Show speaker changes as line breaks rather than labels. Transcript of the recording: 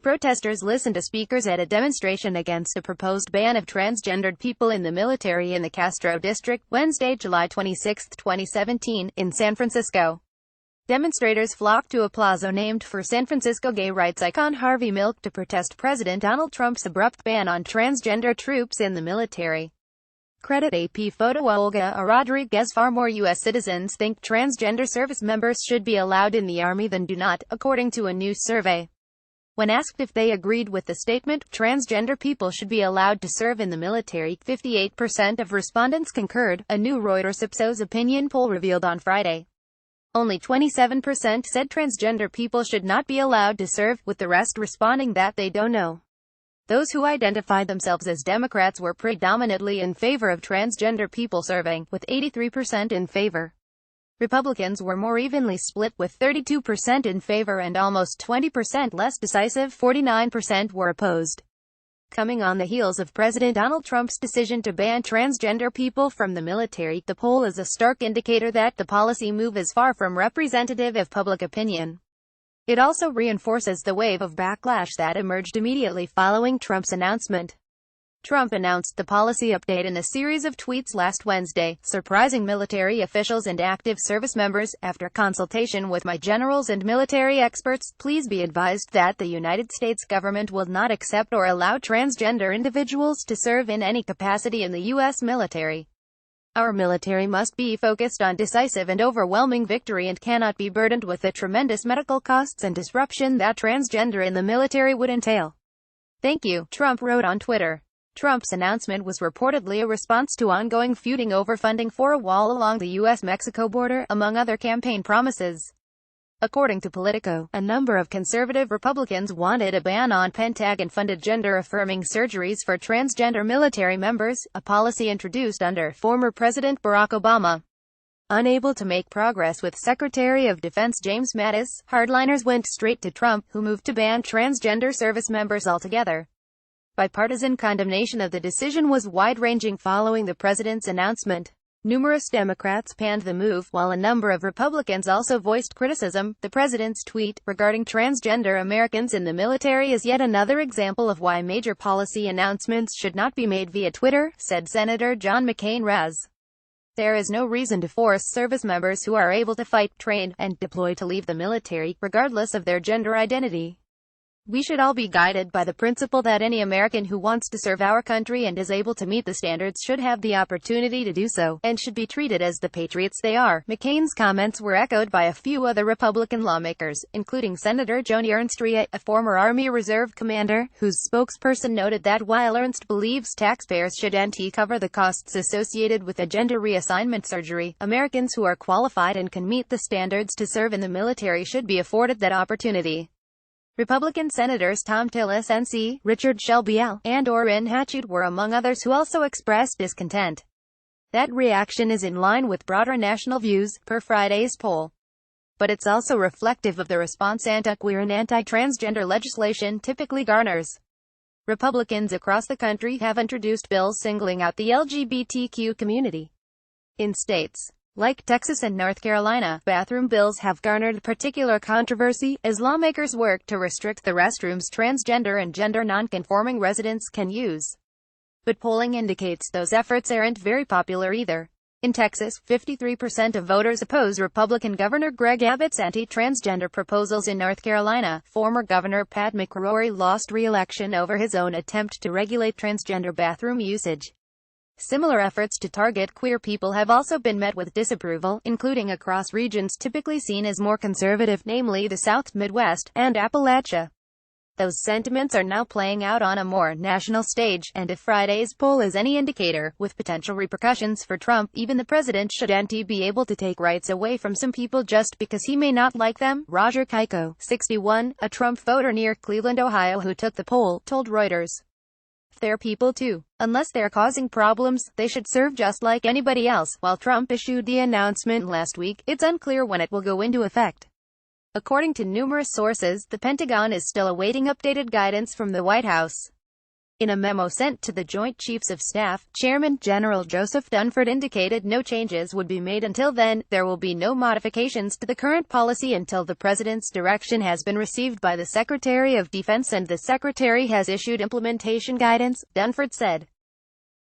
Protesters listened to speakers at a demonstration against a proposed ban of transgendered people in the military in the Castro district, Wednesday, July 26, 2017, in San Francisco. Demonstrators flocked to a plaza named for San Francisco gay rights icon Harvey Milk to protest President Donald Trump's abrupt ban on transgender troops in the military. Credit AP photo Olga Rodriguez. Far more U.S. citizens think transgender service members should be allowed in the Army than do not, according to a new survey. When asked if they agreed with the statement, transgender people should be allowed to serve in the military, 58% of respondents concurred, a new Reuters Ipsos opinion poll revealed on Friday. Only 27% said transgender people should not be allowed to serve, with the rest responding that they don't know. Those who identified themselves as Democrats were predominantly in favor of transgender people serving, with 83% in favor. Republicans were more evenly split, with 32% in favor and almost 20% less decisive. 49% were opposed. Coming on the heels of President Donald Trump's decision to ban transgender people from the military, the poll is a stark indicator that the policy move is far from representative of public opinion. It also reinforces the wave of backlash that emerged immediately following Trump's announcement. Trump announced the policy update in a series of tweets last Wednesday, surprising military officials and active service members. After consultation with my generals and military experts, please be advised that the United States government will not accept or allow transgender individuals to serve in any capacity in the U.S. military. Our military must be focused on decisive and overwhelming victory and cannot be burdened with the tremendous medical costs and disruption that transgender in the military would entail. Thank you, Trump wrote on Twitter. Trump's announcement was reportedly a response to ongoing feuding over funding for a wall along the U.S.-Mexico border, among other campaign promises. According to Politico, a number of conservative Republicans wanted a ban on Pentagon-funded gender-affirming surgeries for transgender military members, a policy introduced under former President Barack Obama. Unable to make progress with Secretary of Defense James Mattis, hardliners went straight to Trump, who moved to ban transgender service members altogether. Bipartisan condemnation of the decision was wide-ranging following the president's announcement. Numerous Democrats panned the move, while a number of Republicans also voiced criticism. The president's tweet regarding transgender Americans in the military is yet another example of why major policy announcements should not be made via Twitter, said Senator John McCain. There is no reason to force service members who are able to fight, train, and deploy to leave the military, regardless of their gender identity. We should all be guided by the principle that any American who wants to serve our country and is able to meet the standards should have the opportunity to do so, and should be treated as the patriots they are. McCain's comments were echoed by a few other Republican lawmakers, including Senator Joni Ernst, a former Army Reserve commander, whose spokesperson noted that while Ernst believes taxpayers should cover the costs associated with a gender reassignment surgery, Americans who are qualified and can meet the standards to serve in the military should be afforded that opportunity. Republican Senators Tom Tillis, NC, Richard Shelby L., and Orrin Hatchett were among others who also expressed discontent. That reaction is in line with broader national views, per Friday's poll. But it's also reflective of the response anti-queer and anti-transgender legislation typically garners. Republicans across the country have introduced bills singling out the LGBTQ community. In states like Texas and North Carolina, bathroom bills have garnered particular controversy, as lawmakers work to restrict the restrooms transgender and gender non-conforming residents can use. But polling indicates those efforts aren't very popular either. In Texas, 53% of voters oppose Republican Governor Greg Abbott's anti-transgender proposals. In North Carolina, former Governor Pat McCrory lost re-election over his own attempt to regulate transgender bathroom usage. Similar efforts to target queer people have also been met with disapproval, including across regions typically seen as more conservative, namely the South, Midwest, and Appalachia. Those sentiments are now playing out on a more national stage, and if Friday's poll is any indicator, with potential repercussions for Trump, even the president shouldn't be able to take rights away from some people just because he may not like them. Roger Keiko, 61, a Trump voter near Cleveland, Ohio who took the poll, told Reuters. They're people too. Unless they're causing problems, they should serve just like anybody else. While Trump issued the announcement last week, it's unclear when it will go into effect. According to numerous sources, the Pentagon is still awaiting updated guidance from the White House. In a memo sent to the Joint Chiefs of Staff, Chairman General Joseph Dunford indicated no changes would be made until then. There will be no modifications to the current policy until the President's direction has been received by the Secretary of Defense and the Secretary has issued implementation guidance, Dunford said.